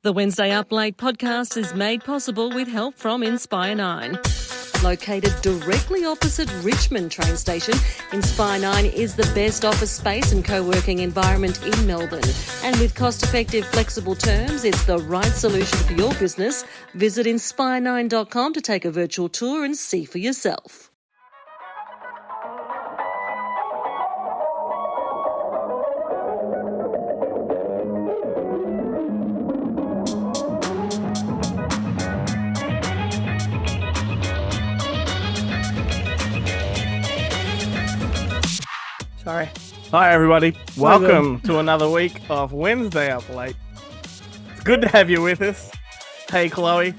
The Wednesday Up Late podcast is made possible with help from Inspire 9. Located directly opposite Richmond train station, Inspire 9 is the best office space and co-working environment in Melbourne. And with cost-effective, flexible terms, it's the right solution for your business. Visit inspire9.com to take a virtual tour and see for yourself. Sorry. Hi, everybody. Welcome to another week of Wednesday Up Late. It's good to have you with us. Hey, Chloe.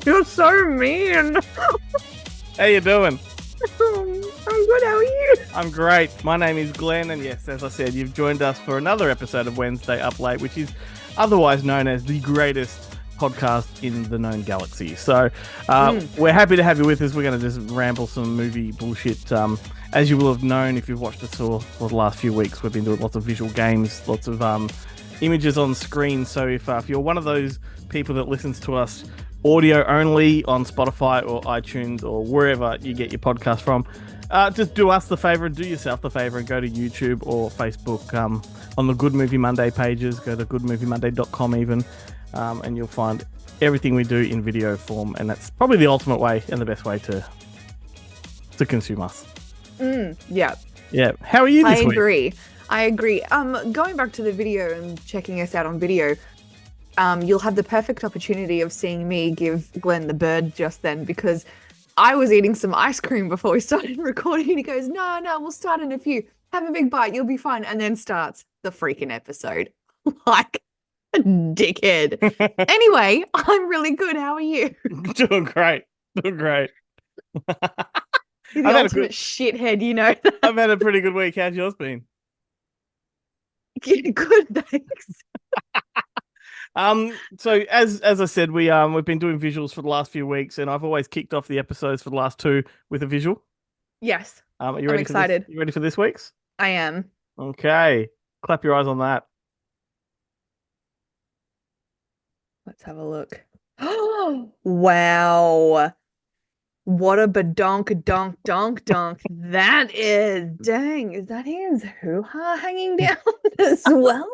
You're so mean. How you doing? I'm good, how are you? I'm great. My name is Glenn, and yes, as I said, you've joined us for another episode of Wednesday Up Late, which is otherwise known as the greatest podcast in the known galaxy. So we're happy to have you with us. We're going to just ramble some movie bullshit. As you will have known if you've watched us for the last few weeks, we've been doing lots of visual games, lots of images on screen. So if you're one of those people that listens to us audio only on Spotify or iTunes or wherever you get your podcast from, just do us the favor and do yourself the favor and go to YouTube or Facebook on the Good Movie Monday pages. Go to goodmoviemonday.com even, and you'll find everything we do in video form. And that's probably the ultimate way and the best way to consume us. Yeah. Yeah. How are you this week? I agree. Going back to the video and checking us out on video, you'll have the perfect opportunity of seeing me give Glenn the bird just then, because I was eating some ice cream before we started recording, and he goes, no, we'll start in a few. Have a big bite, you'll be fine. And then starts the freaking episode. Like a dickhead. Anyway, I'm really good. How are you? Doing great. You're the ultimate shithead, you know. I've had a pretty good week. How's yours been? Yeah, good, thanks. So as I said, we've been doing visuals for the last few weeks, and I've always kicked off the episodes for the last two with a visual. Yes. Are you ready? Excited. You ready for this week's? I am. Okay. Clap your eyes on that. Let's have a look. Wow. What a badonk donk that is. Dang, is that his hoo-ha hanging down as well?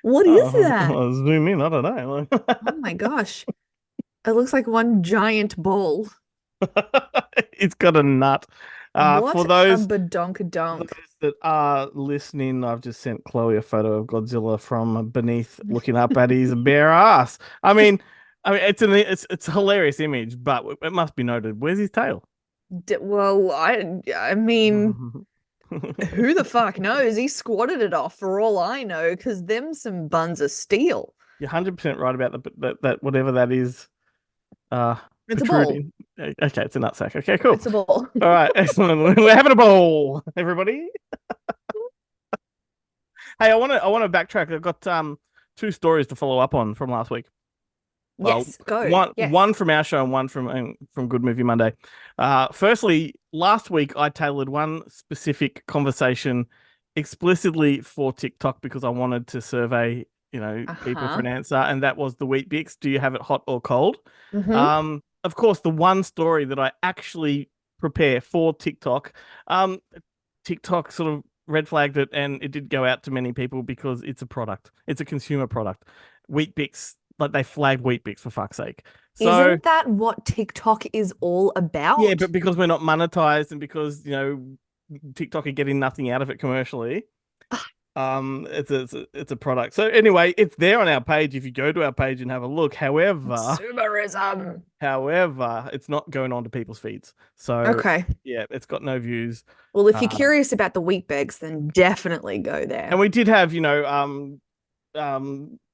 What is that? I'll zoom in. I don't know. Oh my gosh. It looks like one giant ball. It's got a nut. What for those a badonk. that are listening, I've just sent Chloe a photo of Godzilla from beneath, looking up at his bare ass. I mean, it's a hilarious image, but it must be noted. Where's his tail? Well, I mean, who the fuck knows? He squatted it off for all I know, because them some buns of steel. You're 100% right about that whatever that is. It's a ball. Okay, it's a nutsack. Okay, cool. It's a ball. All right, excellent. We're having a ball, everybody. Hey, I want to backtrack. I've got two stories to follow up on from last week. Yes, go. One from our show and one from Good Movie Monday. Firstly, last week I tailored one specific conversation explicitly for TikTok because I wanted to survey, people for an answer, and that was the Weet-Bix. Do you have it hot or cold? Mm-hmm. Of course, the one story that I actually prepare for TikTok, TikTok sort of red flagged it, and it did go out to many people because it's a product. It's a consumer product. Weet-Bix. Like, they flagged Weet-Bix, for fuck's sake. So, isn't that what TikTok is all about? Yeah, but because we're not monetized and because, TikTok are getting nothing out of it commercially, it's a product. So anyway, it's there on our page if you go to our page and have a look. However, consumerism. However, it's not going on to people's feeds. So okay. Yeah, it's got no views. Well, if you're curious about the Weet-Bix, then definitely go there. And we did have,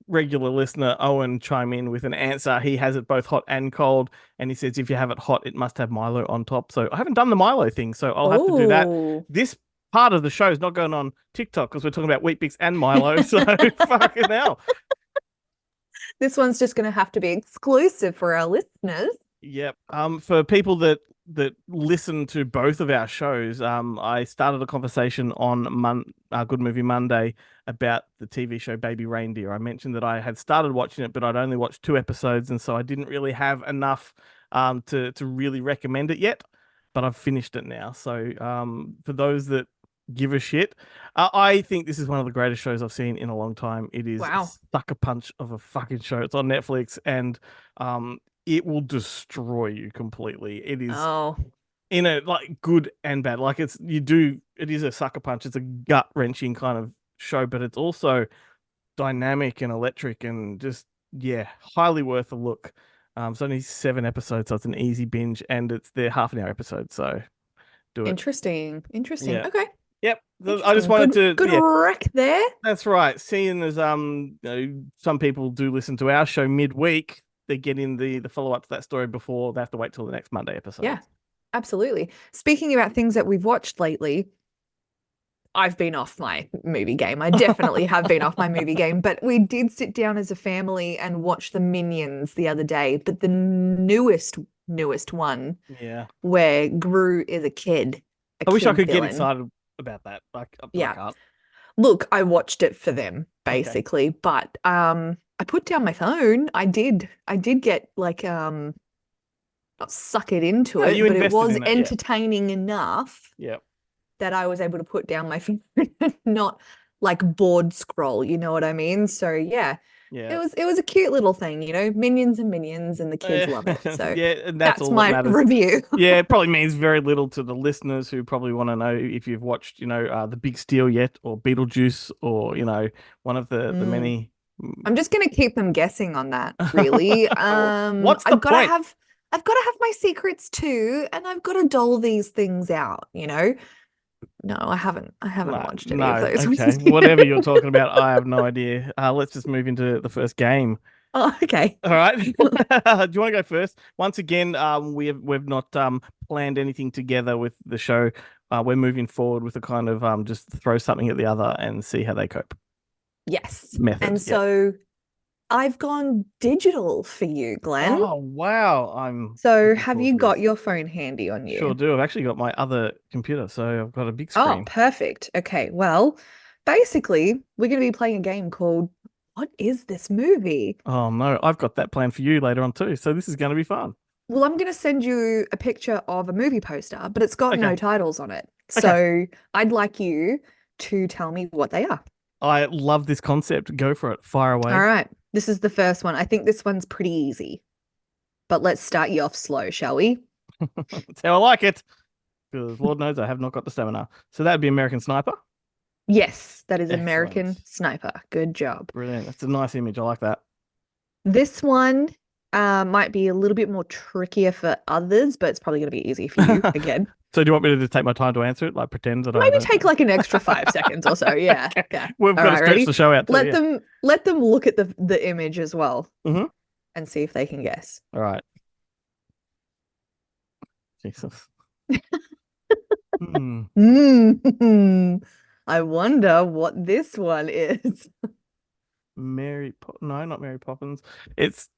regular listener Owen chime in with an answer. He has it both hot and cold, and he says if you have it hot, it must have Milo on top. So I haven't done the Milo thing, so I'll have to do that. This part of the show is not going on TikTok because we're talking about Weet-Bix and Milo. So fucking hell. This one's just going to have to be exclusive for our listeners. Yep. For people that that listen to both of our shows, I started a conversation on Good Movie Monday about the TV show Baby Reindeer. I mentioned that I had started watching it, but I'd only watched 2 episodes, and so I didn't really have enough to really recommend it yet. But I've finished it now. So for those that give a shit, I think this is one of the greatest shows I've seen in a long time. It is a Wow. sucker punch of a fucking show. It's on Netflix, and it will destroy you completely. It is Oh, in a like good and bad. Like it is a sucker punch. It's a gut wrenching kind of show, but it's also dynamic and electric and just yeah, highly worth a look. It's only 7 episodes, so it's an easy binge, and they're half-an-hour episodes, so do it. interesting. Interesting. Yeah. Okay. Yep. I just Interesting. wanted to Good rec there. that's right. Seeing as some people do listen to our show midweek, they get in the follow-up to that story before they have to wait till the next Monday episode. Yeah, absolutely. Speaking about things that we've watched lately, I've been off my movie game. I definitely have been off my movie game, but we did sit down as a family and watch the Minions the other day, but the newest one Yeah. where Gru is a kid. I wish I could get villain. excited about that. Like, Yeah. I can't. Look, I watched it for them Okay. basically, but I put down my phone. I did get like not suck it into Yeah, it, you but it invested was in it, yeah. entertaining enough Yeah. that I was able to put down my phone and not like board scroll, you know what I mean? So yeah, Yeah. it was a cute little thing, you know, minions and minions, and the kids love it. So yeah, and that's all that my matters. review. Yeah, it probably means very little to the listeners who probably want to know if you've watched, The Big Steal yet, or Beetlejuice, or one of the many. I'm just gonna keep them guessing on that, really. What's the I've gotta point? have my secrets too, and I've got to dole these things out, you know. No, I haven't watched any of those. Okay, whatever you're talking about, I have no idea. Let's just move into the first game. Oh, okay. All right. Do you want to go first? Once again, we've not planned anything together with the show. We're moving forward with a kind of just throw something at the other and see how they cope. Yes. Method. And so I've gone digital for you, Glenn. Oh wow! So have you got your phone handy on you? Sure do. I've actually got my other computer, so I've got a big Oh, screen. perfect. Okay. Well, basically, we're going to be playing a game called What is this movie? Oh no, I've got that planned for you later on too. So this is going to be fun. Well, I'm going to send you a picture of a movie poster, but it's got no Okay. titles on it. Okay. So I'd like you to tell me what they are. I love this concept. Go for it. Fire away. All right. This is the first one. I think this one's pretty easy. But let's start you off slow, shall we? That's how I like it. Because Lord knows I have not got the stamina. So that would be American Sniper. Yes, that is Excellent. American Sniper. Good job. Brilliant. That's a nice image. I like that. This one might be a little bit more trickier for others, but it's probably going to be easy for you again. So do you want me to just take my time to answer it? Like pretend that I Maybe don't take like an extra 5 seconds or so. Yeah. Okay. We've got All to right, stretch ready? the show out too. Let Yeah. them look at the image as well, Mhm. and see if they can guess. All right. Jesus. Hmm. I wonder what this one is. No, not Mary Poppins. It's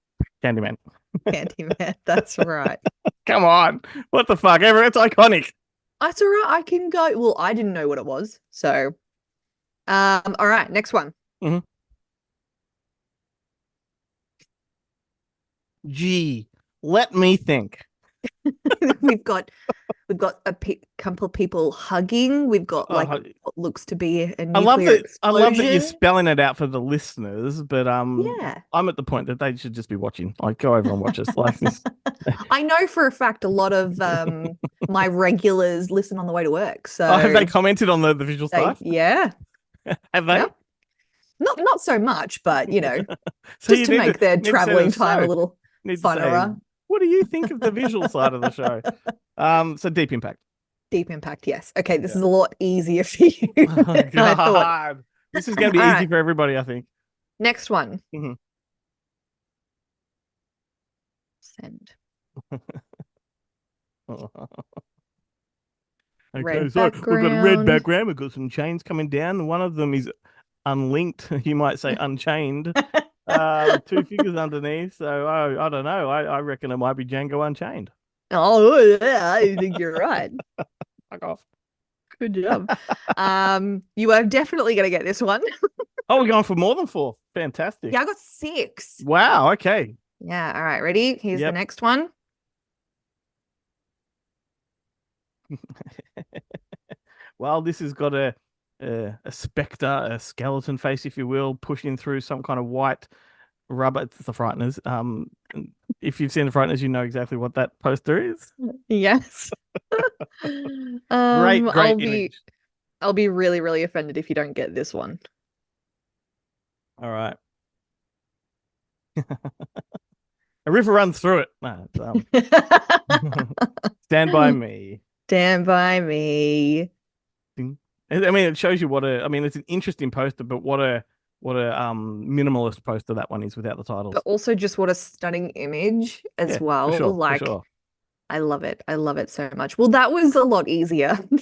Candyman. Candyman. That's right. Come on. What the fuck? It's iconic. That's all right. I can go. Well, I didn't know what it was. So, all right. Next one. Gee, let me think. we've got a couple of people hugging. We've got like Oh, what looks to be a I love nuclear that. I love that you're explosion. spelling it out for the listeners, but Yeah. I'm at the point that they should just be watching. Like, go over and watch us. Like this. I know for a fact a lot of my regulars listen on the way to work. So Oh, have they commented on the visual stuff? yeah, Have they? Yeah. not so much, but you know, So just you to need make their need to traveling say time a so. little Need to say, funner. what do you think of the visual side of the show? So Deep Impact. Deep Impact, yes. Okay, this is a lot easier for you Oh, than I thought. God. This is going to be All easy right. for everybody, I think. Next one. Mhm. Send. Okay, Red so we've got a red background. background. We've got some chains coming down. One of them is unlinked. You might say unchained. 2 figures underneath. So I don't know. I reckon it might be Django Unchained. Oh, yeah, I think you're right. Fuck off. Good job. You are definitely gonna get this one. Oh, we're going for more than four. Fantastic. Yeah, I got 6. Wow. Okay. Yeah, all right, ready? Here's the Yep. next one. Well, this has got a spectre, a skeleton face, if you will, pushing through some kind of white rubber. It's the Frighteners. If you've seen the Frighteners, you know exactly what that poster is. Yes. Great I'll image. be really, really offended if you don't get this one. All right. A river runs through it. No, Stand by Me. Stand by me. I mean, it shows you what a. I mean, it's an interesting poster, but what a minimalist poster that one is without the titles. But also just what a stunning image as Yeah, well. for sure, Like, for sure. I love it. I love it so much. Well, that was a lot easier than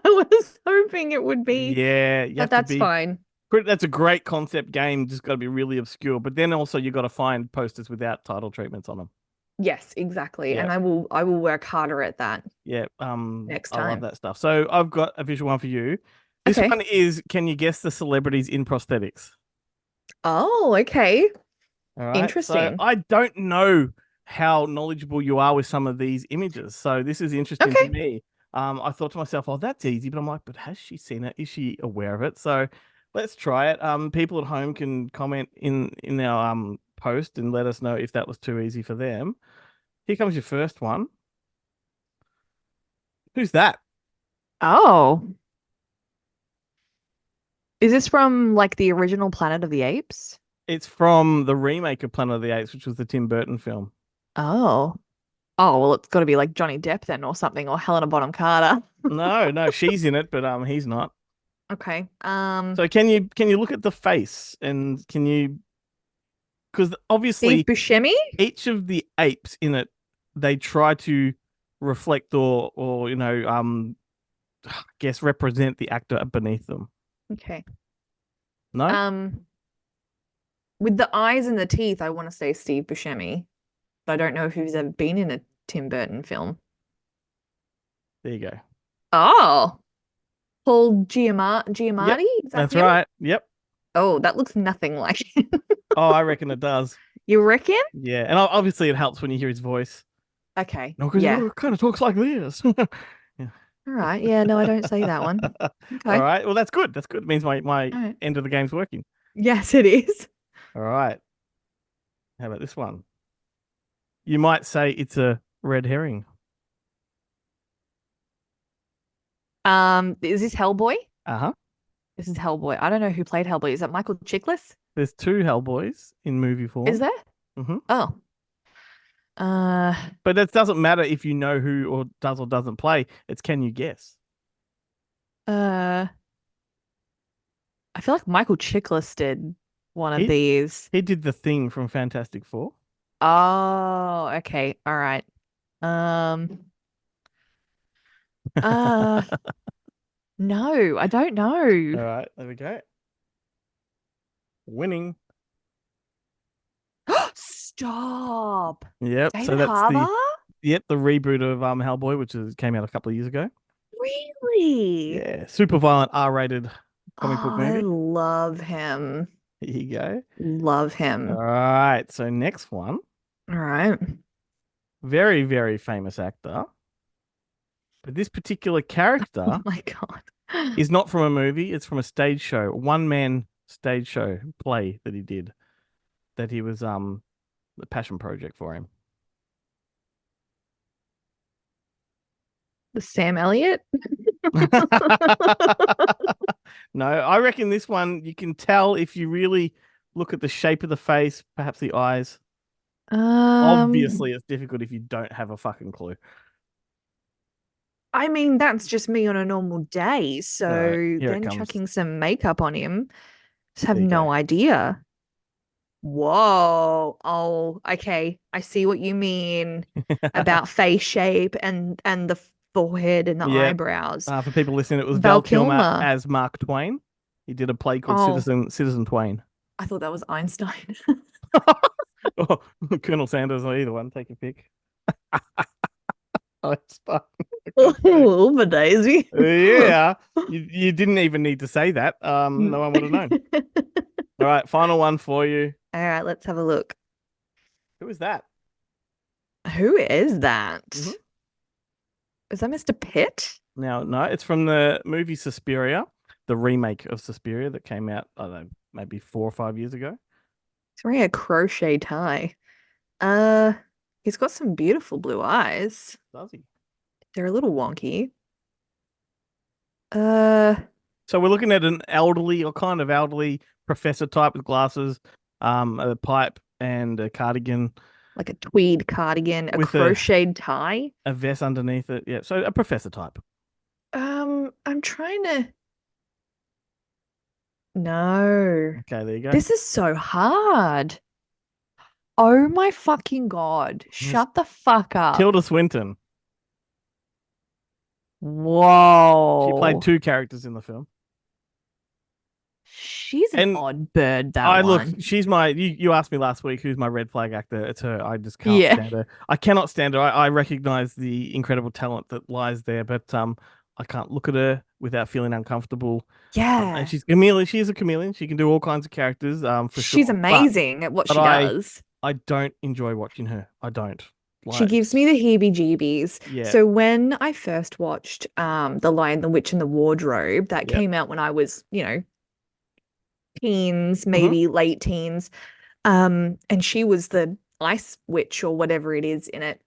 I was hoping it would be. Yeah, you But have to that's be. fine. That's a great concept game. Just got to be really obscure. But then also you got to find posters without title treatments on them. Yes, exactly. Yeah. And I will work harder at that. Yeah. Next I love time. that stuff. So I've got a visual one for you. This Okay. one is, can you guess the celebrities in prosthetics? Oh, okay. All right. So Interesting. I don't know how knowledgeable you are with some of these images. So this is interesting to Okay. me. I thought to myself, oh, that's easy, but I'm like, but has she seen it? Is she aware of it? So let's try it. People at home can comment in our post and let us know if that was too easy for them. Here comes your first one. Who's that? Oh. Is this from like the original Planet of the Apes? It's from the remake of Planet of the Apes, which was the Tim Burton film. Oh. Oh, well, it's got to be like Johnny Depp then or something, or Helena Bonham Carter. No, she's in it, but he's not. Okay. So can you look at the face and can you, because obviously Steve Buscemi? each of the apes in it, they try to reflect or I guess represent the actor beneath them. Okay. No? With the eyes and the teeth, I want to say Steve Buscemi. But I don't know if he's ever been in a Tim Burton film. There you go. Oh. Paul Giamatti? Yep, Is that that's him? right. Yep. Oh, that looks nothing like him. Oh, I reckon it does. You reckon? Yeah, and obviously it helps when you hear his voice. Okay. No, because Yeah. it kind of talks like this. Yeah. All right. Yeah, no, I don't say that one. Okay. All right. Well, that's good. That's good. It means my right. end of the game's working. Yes, it is. All right. How about this one? You might say it's a red herring. Is this Hellboy? Uh-huh. This is Hellboy. I don't know who played Hellboy. Is that Michael Chiklis? There's 2 Hellboys in movie form. Is there? Mm-hmm. Oh. But that doesn't matter if you know who or doesn't play. It's can you guess? I feel like Michael Chiklis did one of He- these. He did the Thing from Fantastic Four. Oh, okay. All right. Uh, no, I don't All know. right, there we go. Winning. Stop. Yep. So David that's Harbour? the reboot of Hellboy, which came out a couple of years ago. Really? Yeah, super violent R-rated comic book I movie. love him. Here you go. Love him. All right. So next one, All right. very, very famous actor. But this particular Oh character my God. is not from a movie. It's from a stage show, one-man stage show play that he did. That he was the passion project for him. The Sam Elliott? No, I reckon this one you can tell if you really look at the shape of the face, perhaps the eyes. Obviously, it's difficult if you don't have a fucking clue. I mean, that's just me on a normal day. So Right, here it then comes. chucking some makeup on him, just have There you no go. idea. Whoa. Oh, okay. I see what you mean about face shape and the forehead and the Yep. eyebrows. For people listening, it was Val Val Kilmer Kilmer. as Mark Twain. He did a play called Oh. Citizen Twain. I thought that was Einstein. Oh, Colonel Sanders or either one. Take your pick. time. Oh, Daisy. Yeah, you didn't even need to say that. No one would have known. All right, final one for you. All right, let's have a look. Who is that? Who is that? Mhm. Is that Mr. Pitt? Now, no, it's from the movie Suspiria, the remake of Suspiria that came out, I don't know, maybe 4 or 5 years ago. He's wearing a crochet tie. Uh, he's got some beautiful blue eyes. Does he? They're a little wonky. Uh, So we're looking at an elderly or kind of elderly professor type with glasses, a pipe and a cardigan like a tweed cardigan, a with crocheted tie. a vest underneath it. Yeah, so a professor type. I'm trying to. No. Okay, there you go. This is so hard. Oh my fucking God. Shut the fuck up. Tilda Swinton. Whoa. She played 2 characters in the film. She's an And odd bird, that I one. look, she's my. You asked me last week who's my red flag actor. It's her. I just can't Yeah. stand her. I cannot stand her. I recognize the incredible talent that lies there, but I can't look at her without feeling uncomfortable. Yeah. And she's a chameleon. She is a chameleon. She can do all kinds of characters. For She's sure. amazing at what but she does. I don't enjoy watching her. I don't. She Like, gives me the heebie-jeebies. Yeah. So when I first watched The Lion, the Witch, and the Wardrobe, that Yep. came out when I was, teens, maybe late teens. And she was the ice witch or whatever it is in it.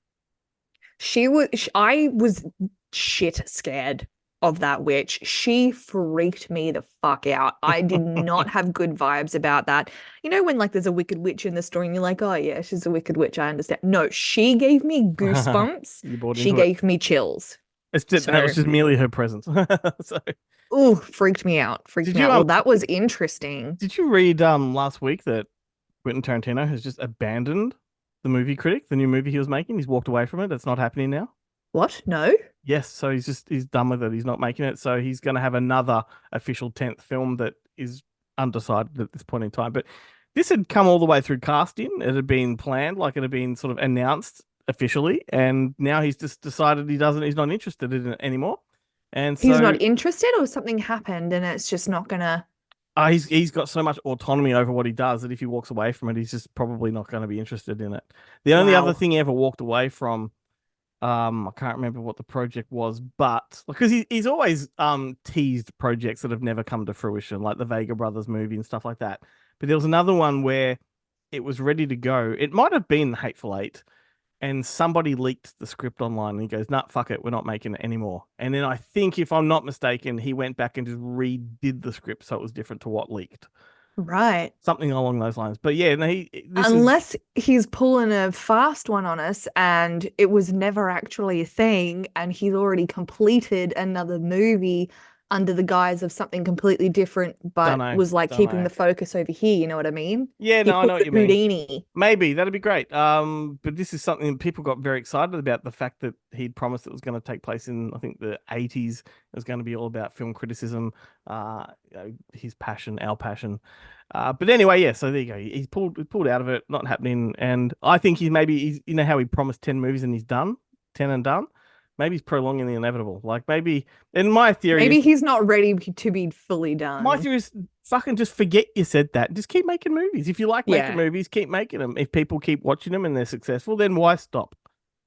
I was shit scared of that witch. She freaked me the fuck out. I did not have good vibes about that. You know, when like there's a wicked witch in the story and you're like, oh yeah, she's a wicked witch, I understand. No, she gave me goosebumps. You bought She into it. gave me chills. It's just, that was So- just merely her presence. So, Ooh, freaked me out. Freaked Did me you, out. Well, um, that was interesting. did you read last week that Quentin Tarantino has just abandoned the movie critic, the new movie he was making? He's walked away from it. It's not happening now. What? No? Yes, so he's done with it. He's not making it. So he's going to have another official 10th film that is undecided at this point in time. But this had come all the way through casting. It had been planned, like it had been sort of announced officially, and now he's just decided he's not interested in it anymore. And so He's not interested, or something happened and it's just not gonna. he's got so much autonomy over what he does that if he walks away from it, he's just probably not going to be interested in it. The only Wow. other thing he ever walked away from, I can't remember what the project was, but because he's always teased projects that have never come to fruition, like the Vega Brothers movie and stuff like that. But there was another one where it was ready to go. It might have been The Hateful Eight, and somebody leaked the script online and he goes, nah, fuck it, we're not making it anymore. And then I think, if I'm not mistaken, he went back and just redid the script so it was different to what leaked. Right. Something along those lines. But yeah, no, Unless he's pulling a fast one on us and it was never actually a thing and he's already completed another movie under the guise of something completely different, but Dunno, was like keeping dunno. the focus over here, you know what I mean? Yeah, He no, I pulled know what the you mean. Houdini. Maybe that'd be great. But this is something that people got very excited about, the fact that he'd promised it was going to take place in, I think, the 80s. It was going to be all about film criticism, his passion, our passion. But anyway, yeah, so there you go. He's pulled out of it, not happening. And I think he's you know how he promised 10 movies and he's done 10 and done. Maybe he's prolonging the inevitable. Like maybe, in my theory, Maybe he's not ready to be fully done. my theory is fucking just forget you said that. Just keep making movies. If you like making Yeah. movies, keep making them. If people keep watching them and they're successful, then why stop?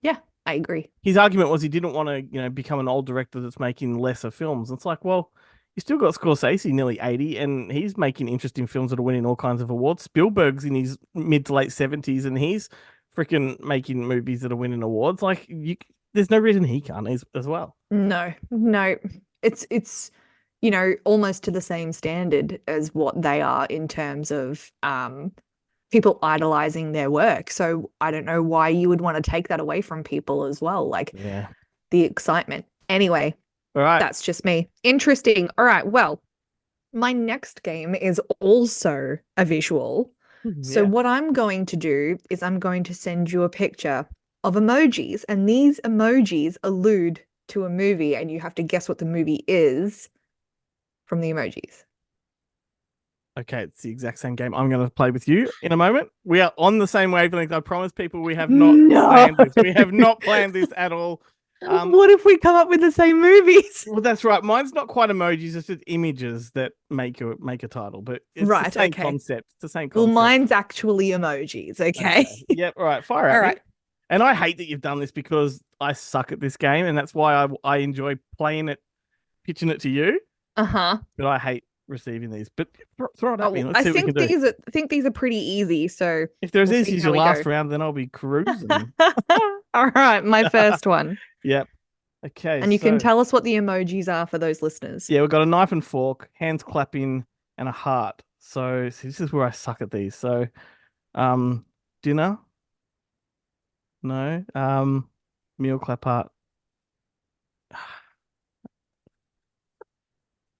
Yeah, I agree. His argument was he didn't want to, become an old director that's making lesser films. It's like, well, you still got Scorsese, nearly 80, and he's making interesting films that are winning all kinds of awards. Spielberg's in his mid to late 70s, and he's freaking making movies that are winning awards. Like, there's no reason he can't as well. No, it's almost to the same standard as what they are in terms of people idolizing their work. So I don't know why you would want to take that away from people as well, like Yeah. the excitement. Anyway, All right. that's just me. Interesting. All right, well, my next game is also a visual. So Yeah. what I'm going to do is I'm going to send you a picture of emojis, and these emojis allude to a movie, and you have to guess what the movie is from the emojis. Okay, it's the exact same game. I'm going to play with you in a moment. We are on the same wavelength. I promise people we have not No. planned this. We have not planned this at all. What if we come up with the same movies? Well, that's right. Mine's not quite emojis; it's just images that make a title, but it's Right, the same okay. concept. It's the same Well, concept. mine's actually emojis, okay? Yep. All right. Fire at All me. right. And I hate that you've done this because I suck at this game, and that's why I enjoy playing it, pitching it to you. Uh-huh. But I hate receiving these. But throw it at me. Oh, Let's I see what we think can do. these are pretty easy, so If they're as we'll easy see as how your we last go. round, then I'll be cruising. All right, my first one. Yep. Okay. And you can So tell us what the emojis are for those listeners. yeah, we've got a knife and fork, hands clapping, and a heart. So see, this is where I suck at these. So, dinner. No. Meal clap heart.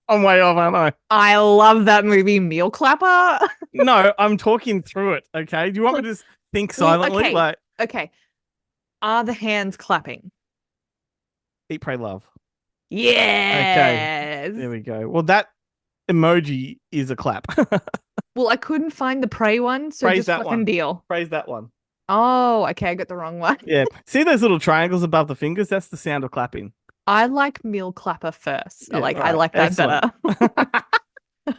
I'm way off, aren't I? I love that movie, Meal Clapper. No, I'm talking through it. Okay. Do you want me to just think Well, silently? okay. Like Okay. Are the hands clapping? eat, pray, love. Yes. There we go. Well, that emoji is a clap. Well, I couldn't find the pray one, so Praise just that fucking one. deal. Praise that one. Oh, okay, I got the wrong one. Yeah. See those little triangles above the fingers? That's the sound of clapping. I like Meal Clapper first. Yeah, I right. like that Excellent. better.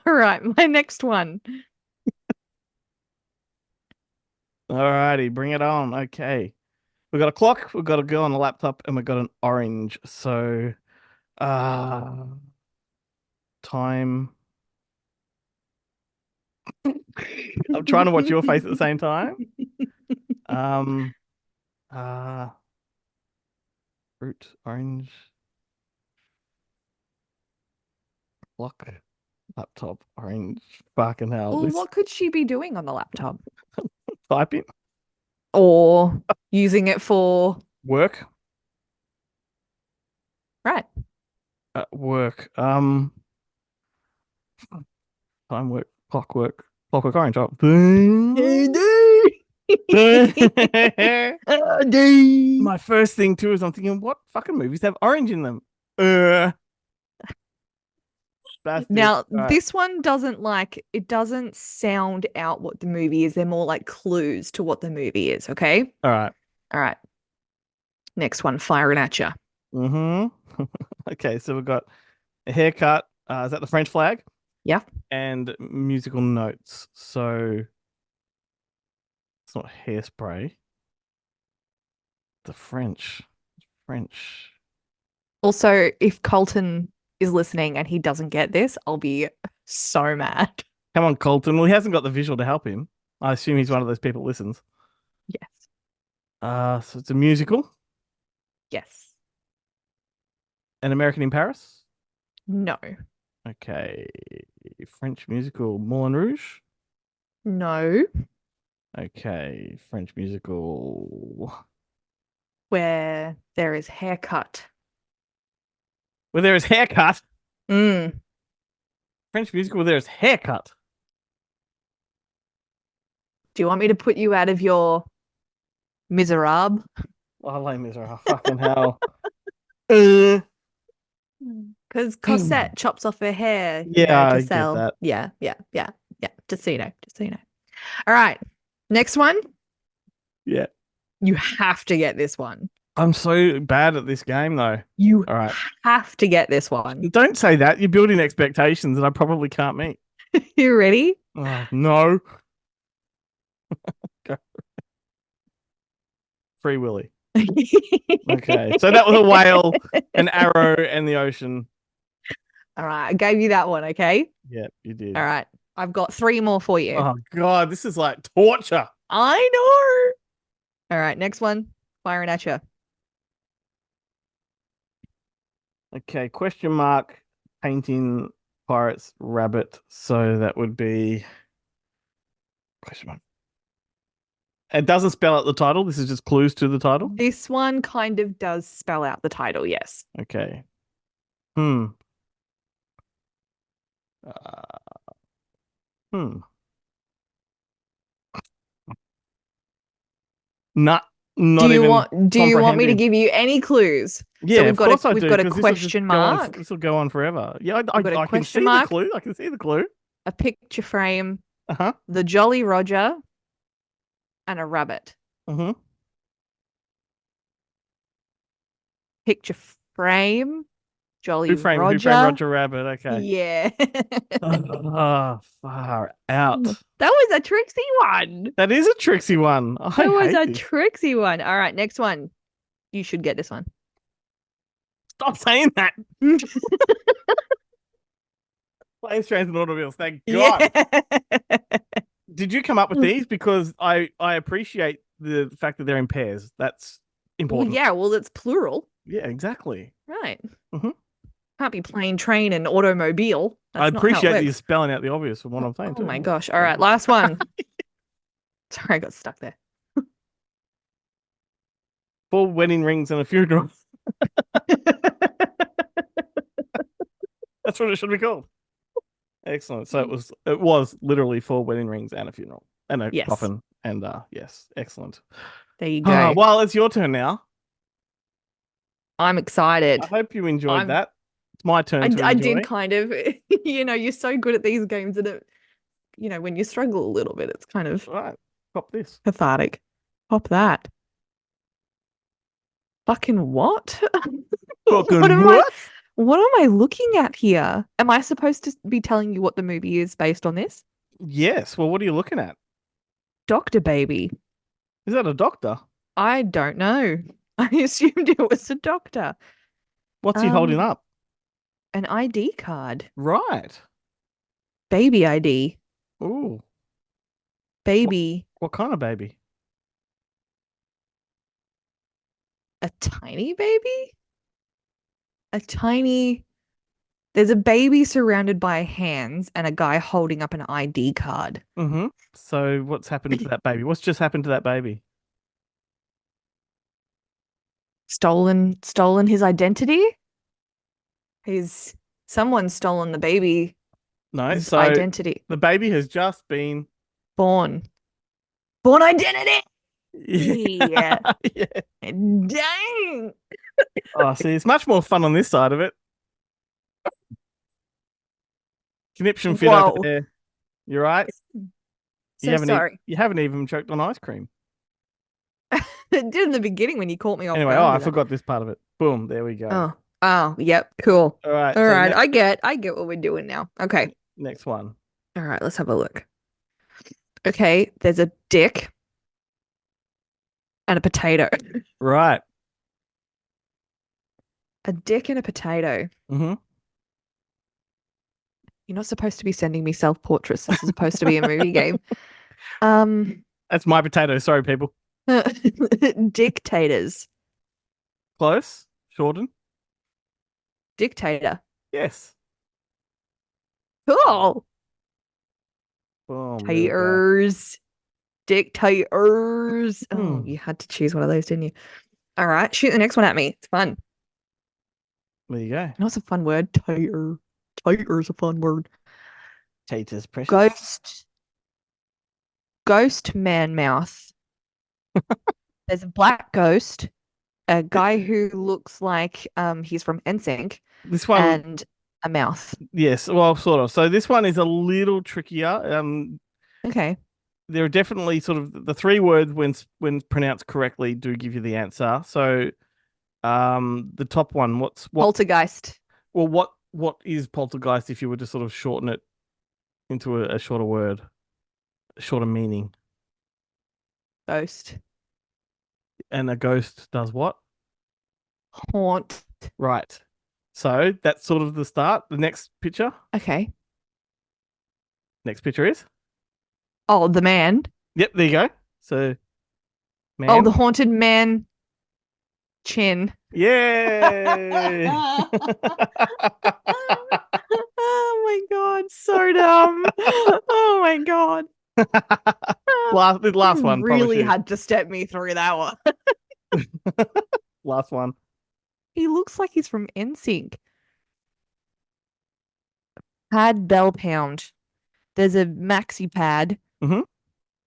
All right, my next one. Alrighty, bring it on. Okay. We've got a clock, we've got a girl on a laptop, and we've got an orange. So time. I'm trying to watch your face at the same time. Fruit, orange, clock, laptop, orange. Fucking hell. Well, This what could she be doing on the laptop? typing. Or using it for Work. right. Work. Time work. Clockwork. Clockwork orange. Oh. My first thing too is I'm thinking, what fucking movies have orange in them? Now, Right. this one it doesn't sound out what the movie is. They're more like clues to what the movie is, okay? All right. All right. Next one, firing at you. Mm-hmm. Okay, so we've got a haircut. Is that the French flag? Yeah. And musical notes. So it's not hairspray. The French. Also, if Colton is listening and he doesn't get this, I'll be so mad. Come on, Colton. Well, he hasn't got the visual to help him. I assume he's one of those people that listens. Yes. So it's a musical. Yes. An American in Paris. No. Okay. French musical. Moulin Rouge. No. Okay. French musical. Where there is haircut. Where there is haircut. Mm. French musical where there is haircut. Do you want me to put you out of your miserable? Oh, Les Miserables. Fucking hell. Because Cosette chops off her hair. Yeah, to I get sell. that. Yeah. Just so you know. All right. Next one. Yeah. You have to get this one. I'm so bad at this game, though. You All right. have to get this one. Don't say that. You're building expectations that I probably can't meet. You ready? Oh, no. Go. Free Willy. Okay. So that was a whale, an arrow, and the ocean. All right. I gave you that one. Okay. Yep, you did. All right. I've got 3 more for you. Oh, God. This is like torture. I know. All right. Next one. Firing at you. Okay. Question mark. Painting pirates rabbit. So that would be question mark. It doesn't spell out the title. This is just clues to the title. This one kind of does spell out the title. Yes. Okay. Not Do you even want me to comprehending. give you any clues? Yeah, so we've of got course a, I we've do, got a 'cause this'll just question go on- mark, This will go on forever. Yeah, We've got a I can question see mark. the clue. I can see the clue. a picture frame, Uh-huh. the Jolly Roger, and a rabbit. Mm-hmm. Picture Frame, Jolly Who framed Roger. Roger Rabbit? Okay. Yeah. Oh, far out. That was a tricksy one. That is a tricksy one. I That was hate a this. tricksy one. All right, next one. You should get this one. Stop saying that. Planes, trains, and automobiles. Thank God. Yeah. Did you come up with these? Because I appreciate the fact that they're in pairs. That's Well, important. yeah, well, it's plural. Yeah, exactly. Right. Mhm. Can't be plane, train, and automobile. I That's not how it appreciate that works. you're spelling out the obvious from what I'm saying. Oh too. my gosh. All right, last one. Sorry, I got stuck there. 4 wedding rings and a funeral. That's what it should be called. Excellent. So it was literally 4 wedding rings and a funeral and a Yes. coffin. And yes, excellent. There you go. Well, it's your turn now. I'm excited. I hope you enjoyed I'm- that. It's my turn to I enjoy. did kind of, you're so good at these games that it, when you struggle a little bit, it's kind of All right, pop this. cathartic. Pop that. Fucking what? Fucking What am what? What am I looking at here? Am I supposed to be telling you what the movie is based on this? Yes. Well, what are you looking at? Doctor Baby. Is that a doctor? I don't know. I assumed it was a doctor. What's he holding Um, up? An ID card. Right. Baby ID. Ooh. Baby. What kind of baby? A tiny baby? A tiny. There's a baby surrounded by hands and a guy holding up an ID card. Mm-hmm. So what's happened to that baby? What's just happened to that baby? Stolen his identity? Someone's stolen the baby's No. So identity. the baby has just been. Born identity. Yeah. Yeah. Dang. Oh, see, it's much more fun on this side of it. Conniption fit Whoa. over there. You're right. So sorry. You haven't even choked on ice cream. It did in the beginning when you caught me off Anyway, guard I with that. forgot this part of it. Boom, there we go. Oh, yep, cool. All right. All so right, I get what we're doing now. Okay. Next one. All right, let's have a look. Okay, there's a dick and a potato. Right. A dick and a potato. Mm-hmm. You're not supposed to be sending me self-portraits. This is supposed to be a movie game. That's my potato. Sorry, people. Dictators. Close. Shorten. Dictator. Yes. Cool. Boom. there we go. Dictators. Dictators. Oh, Hmm. you had to choose one of those, didn't you? All right, shoot the next one at me. It's fun. There you go. You know, it's a fun word. Tater. Tater's a fun word. Taters precious. Ghost man mouth. There's a black ghost, a guy who looks like he's from NSYNC, This one. and a mouth. Yes. Well, sort of. So this one is a little trickier. Okay. There are definitely sort of the 3 words when pronounced correctly do give you the answer. So, the top one. What? Poltergeist. Well, what is poltergeist if you were to sort of shorten it into a shorter word, a shorter meaning? Ghost. And a ghost does what? Haunt. Right. So that's sort of the start. The next picture. Okay. Next picture is. Oh, the man. Yep. There you go. So. Man. Oh, the haunted man. Chin. Yay! Oh my god, so dumb. Oh my god. the last one. You promise really you. had to step me through that one. Last one. He looks like he's from NSYNC. Pad bell pound. There's a maxi pad. Mhm.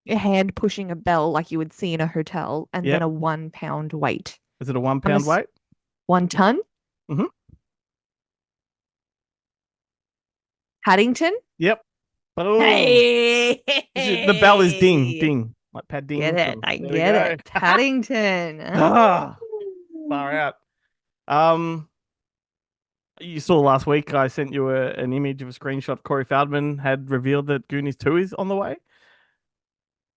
A hand pushing a bell like you would see in a hotel, and Yep. then a 1 pound weight. Is it a 1 pound weight? 1 ton? Mhm. Paddington? Yep. Boom. Hey! The bell is ding, ding. Like Paddington. Get it. I There we get go. it. Paddington. Ah, Far out. Um, you saw last week I sent you an image of a screenshot. Corey Feldman had revealed that Goonies 2 is on the way.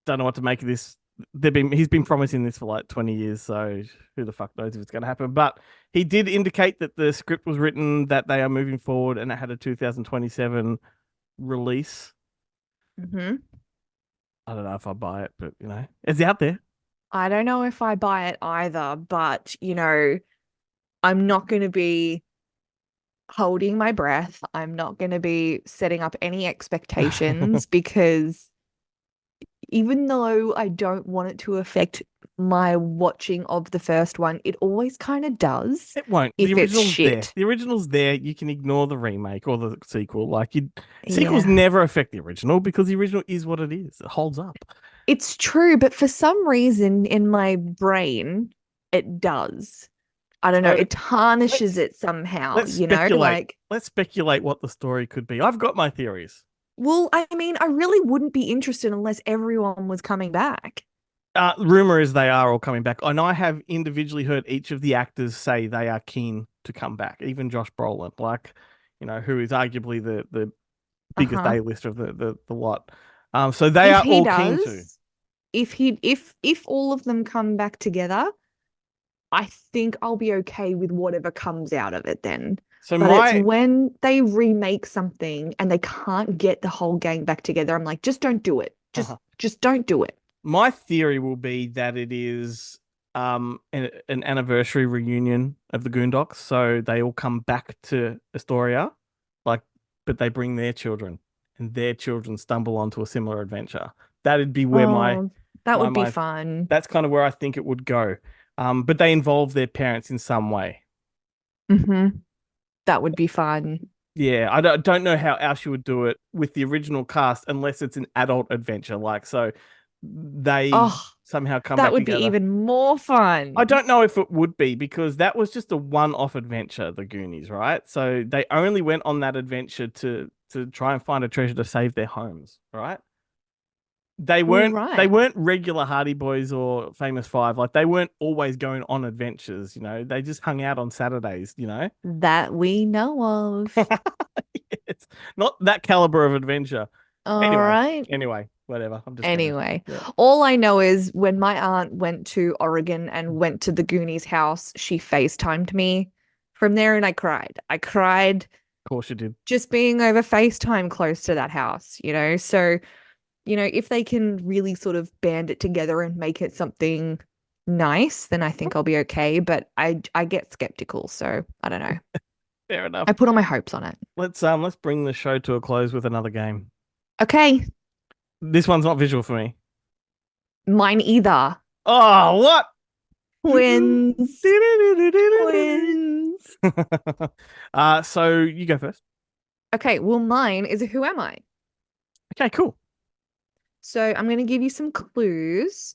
Don't know what to make of this. He's been promising this for like 20 years, so who the fuck knows if it's going to happen. But he did indicate that the script was written, that they are moving forward, and it had a 2027 release. Hmm. I don't know if I buy it, but it's out there. I don't know if I buy it either, but I'm not going to be holding my breath. I'm not going to be setting up any expectations because even though I don't want it to affect my watching of the first one, it always kind of does It won't. if The it's original's there. shit. The original's there. You can ignore the remake or the sequel. Sequels Yeah. never affect the original because the original is what it is. It holds up. It's true, but for some reason in my brain, it does. I don't know. So It tarnishes let's it somehow, let's speculate. like, Let's speculate what the story could be. I've got my theories. well, I mean, I really wouldn't be interested unless everyone was coming back. Rumor is they are all coming back, and I have individually heard each of the actors say they are keen to come back. Even Josh Brolin, who is arguably the biggest Uh-huh. A-lister of the lot. So they If are he all keen to. does, if all of them come back together, I think I'll be okay with whatever comes out of it then. So But it's my when they remake something and they can't get the whole gang back together, I'm like, just don't do it. Just don't do it. my theory will be that it is an anniversary reunion of the Goondocks, so they all come back to Astoria, but they bring their children, and their children stumble onto a similar adventure. That'd be where Oh, that would be my fun. that's kind of where I think it would go. But they involve their parents in some way. Mm-hmm. That would be fun. Yeah, I don't know how else you would do it with the original cast unless it's an adult adventure. So they Oh, somehow come that back would be together. even more I fun. don't know if it would be because that was just a one-off adventure, the Goonies, right? So they only went on that adventure to try and find a treasure to save their homes, right? They Well, weren't they right. weren't regular Hardy Boys or Famous Five. Like they weren't always going on adventures, They just hung out on Saturdays. That we know of. It's not that caliber of adventure. All Anyway, right. anyway, whatever. I'm just gonna Anyway, yeah. all I know is when my aunt went to Oregon and went to the Goonies house, she FaceTimed me from there and I cried. I cried Of course you did. just being over FaceTime close to that house. So, if they can really sort of band it together and make it something nice, then I think I'll be okay. But I get skeptical, so I don't know. Fair enough. I put all my hopes on it. Let's bring the show to a close with another game. Okay, This one's not visual for me. mine either. Oh, what? Twins. Twins. So you go first. Okay, well, mine is a Who Am I? Okay, cool. So I'm going to give you some clues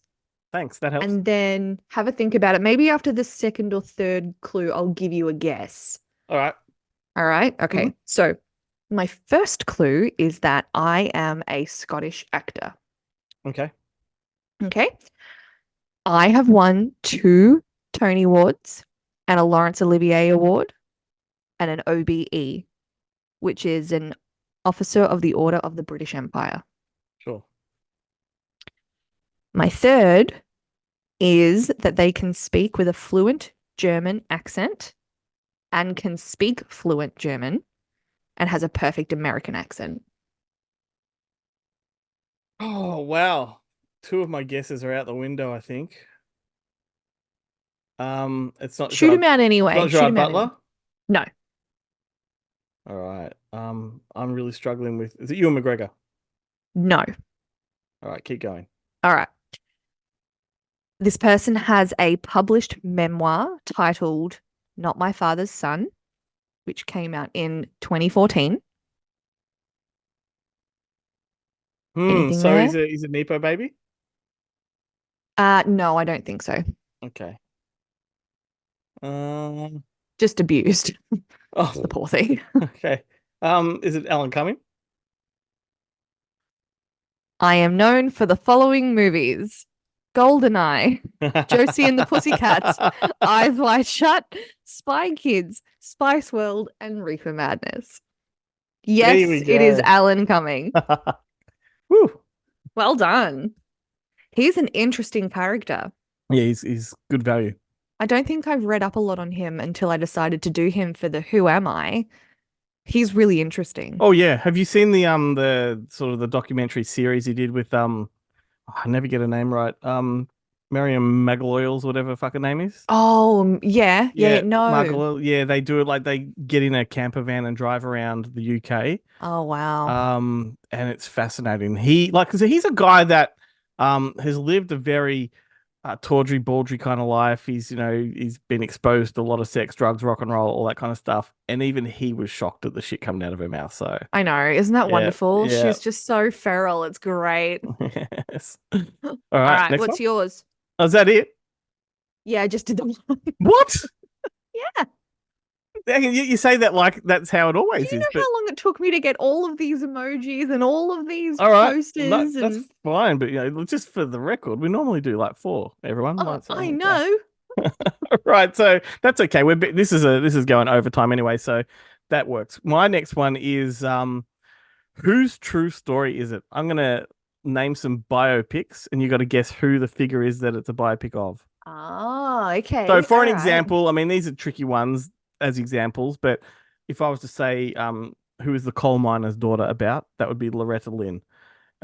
Thanks. That helps. and then have a think about it. Maybe after the second or third clue, I'll give you a guess. All right. All right. Okay. Mhm. So my first clue is that I am a Scottish actor. Okay. Okay. I have won 2 Tony Awards and a Laurence Olivier Award and an OBE, which is an Officer of the Order of the British Empire. Sure. My third is that they can speak with a fluent German accent and can speak fluent German and has a perfect American accent. Oh, wow. 2 of my guesses are out the window, I think. It's not Shoot him out It's anyway. not Shoot Gerard him out Butler. No, All right. I'm really struggling with. Is it Ewan McGregor? no. All right, keep going. All right. This person has a published memoir titled Not My Father's Son, which came out in 2014. Anything So there? he's a Nepo baby? No, I don't think so. Okay. Um. Just abused. The Oh, poor thing. okay. Is it Alan Cumming? I am known for the following movies. Goldeneye, Josie and the Pussycats, Eyes Wide Shut, Spy Kids, Spice World, and Reefer Madness. There Yes, we it is go. Alan Cumming. Woo. Well done. He's an interesting character. Yeah, he's good value. I don't think I've read up a lot on him until I decided to do him for the Who Am I? He's really interesting. Oh yeah, have you seen the sort of the documentary series he did with I never get her name right. Miriam Magloyles, whatever her fucking name is. Yeah, no. Margaloyle. Yeah, they do it like they get in a camper van and drive around the UK. Oh, wow. And it's fascinating. He like, 'cause he's a guy that has lived a very tawdry, baldry kind of life. He's been exposed to a lot of sex, drugs, rock and roll, all that kind of stuff. And even he was shocked at the shit coming out of her mouth. So I know. Isn't that yeah, wonderful? yeah. She's just so feral. It's great. Yes. All All right, right, next what's one. yours? Oh, is that it? Yeah, I just did the one. What? Yeah. You say that like that's how it Do always you is, know but how long it took me to get all of these emojis and all of these all right, posters? that's fine. But just for the record, we normally do like 4. Everyone, Oh, might say, I okay. know. Right, so that's okay. This is going overtime anyway, so that works. My next one is whose true story is it? I'm gonna name some biopics, and you got to guess who the figure is that it's a biopic of. Oh, okay. So, for All an right. example, I mean these are tricky ones as examples, but if I was to say who is the coal miner's daughter about, that would be Loretta Lynn.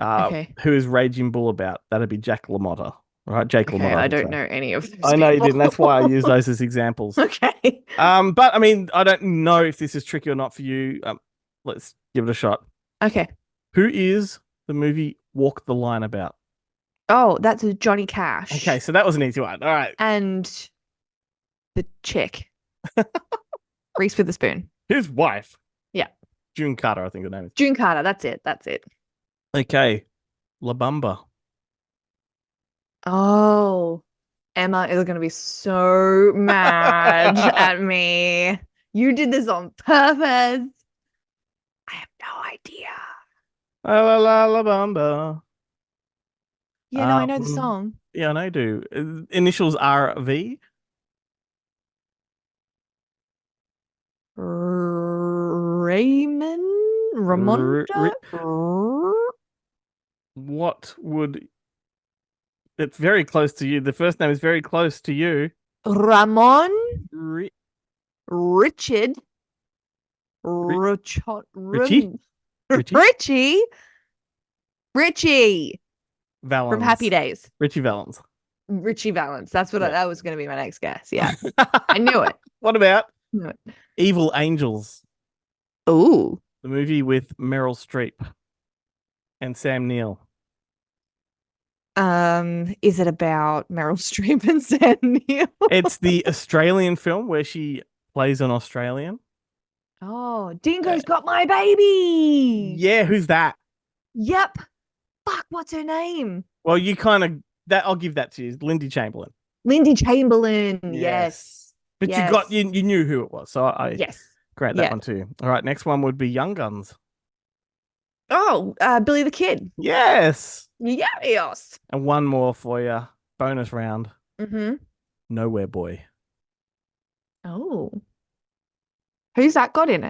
Okay. Who is Raging Bull about? That'd be Jack LaMotta. Right, Jake Okay, LaMotta. I should don't say. know any of those I know you people. didn't. That's why I use those as examples. Okay. But I mean, I don't know if this is tricky or not for you. Let's give it a shot. Okay. Who is the movie Walk the Line about? Oh, that's Johnny Cash. Okay, so that was an easy one. All right. And the chick. Reese Witherspoon. His wife. Yeah. June Carter, I think her name is. June Carter. That's it. That's it. Okay. La Bamba. Oh, Emma is going to be so mad at me. You did this on purpose. I have no idea. La la la Bamba. Yeah, no, I know the song. Yeah, I know you do. Initials RV. Ramonda? What would... It's very close to you. The first name is very close to you. Ramon? Richie? Richard? Richie? Richie Valens. from Happy Days. Richie Valens. Richie Valens. That's what Yeah. that was going to be my next guess. Yeah. I knew it. What about Knew it. Evil Angels? Ooh. The movie with Meryl Streep and Sam Neill. Is it about Meryl Streep and Sam Neill? It's the Australian film where she plays an Australian. Oh, Dingo's got my baby. Yeah, who's that? Yep. Fuck, what's her name? Well, you kind of that I'll give that to you. Lindy Chamberlain. Lindy Chamberlain. Yes. But Yes. you knew who it was, so I Yes. grant that Yeah. one too. All right, next one would be Young Guns. Oh, Billy the Kid. Yes. Yes. And one more for you. Bonus round. Mm-hmm. Nowhere Boy. Oh. Who's that got in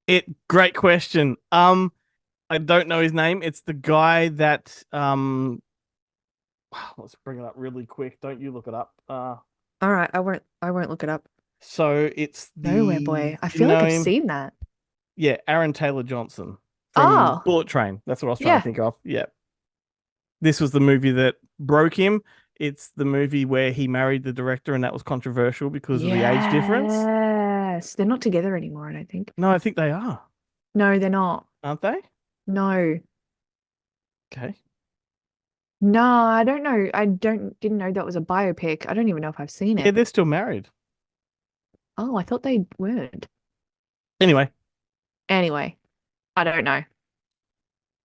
it? Great question. I don't know his name. It's the guy that let's bring it up really quick. Don't you look it up. All right, I won't look it up. So it's the Nowhere Boy. I you feel like know I've him? seen that. Yeah, Aaron Taylor Johnson from Oh. Bullet Train. That's what I was trying Yeah. to think of. Yeah. This was the movie that broke him. It's the movie where he married the director, and that was controversial because of the age difference. Yes. They're not together anymore, I don't think. No, I think they are, No, they're not. aren't they? No. Okay. No, I don't know. Didn't know that was a biopic. I don't even know if I've seen Yeah, it. they're still married. Oh, I thought they weren't. Anyway, Anyway, I don't know.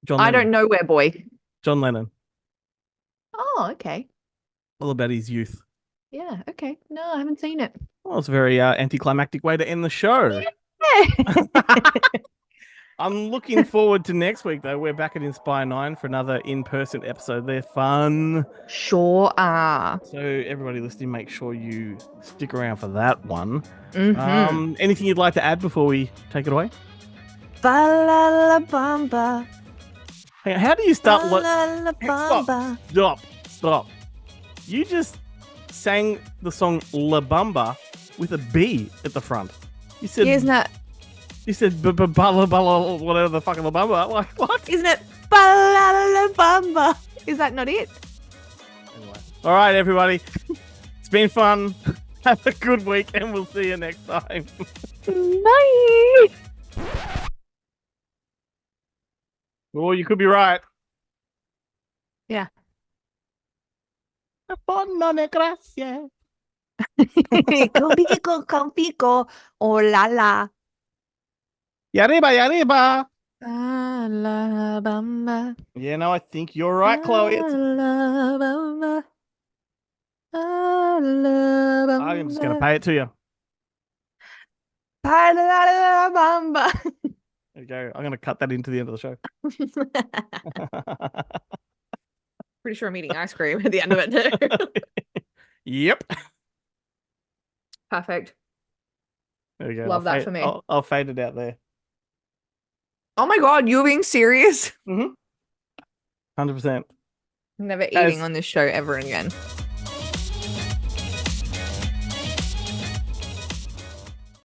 John I Lennon. don't know where boy. John Lennon. Oh, okay. All about his youth. Yeah, okay. No, I haven't seen it. Well, it's a very anticlimactic way to end the show. I'm looking forward to next week, though. We're back at Inspire 9 for another in-person episode. They're fun. Sure are. So everybody listening, make sure you stick around for that one. Mm-hmm. Anything you'd like to add before we take it away? Ba-la-la-bamba. Hang on, how do you start? Ba-la-la-bamba. Stop. You just sang the song La Bamba with a B at the front. You said, Isn't it? You said bala bala whatever the fuck La Bamba. Like what? Isn't it? Ba-la-la-bamba. Is that not it? Anyway. All right, everybody. It's been fun. Have a good week, and we'll see you next time. Bye. Well, you could be right. Yeah. Buona gracia. Compico, oh la la. Y arriba. Alabama. Yeah, no, I think you're right, Chloe. Alabama. Alabama. I'm just going to pay it to you. Alabama. There you go. I'm going to cut that into the end of the show. Pretty sure I'm eating ice cream at the end of it too. Yep. Perfect. There you go. Love that for me. I'll fade it out there. Oh my god, you're being serious? 100%. Never eating on this show ever again.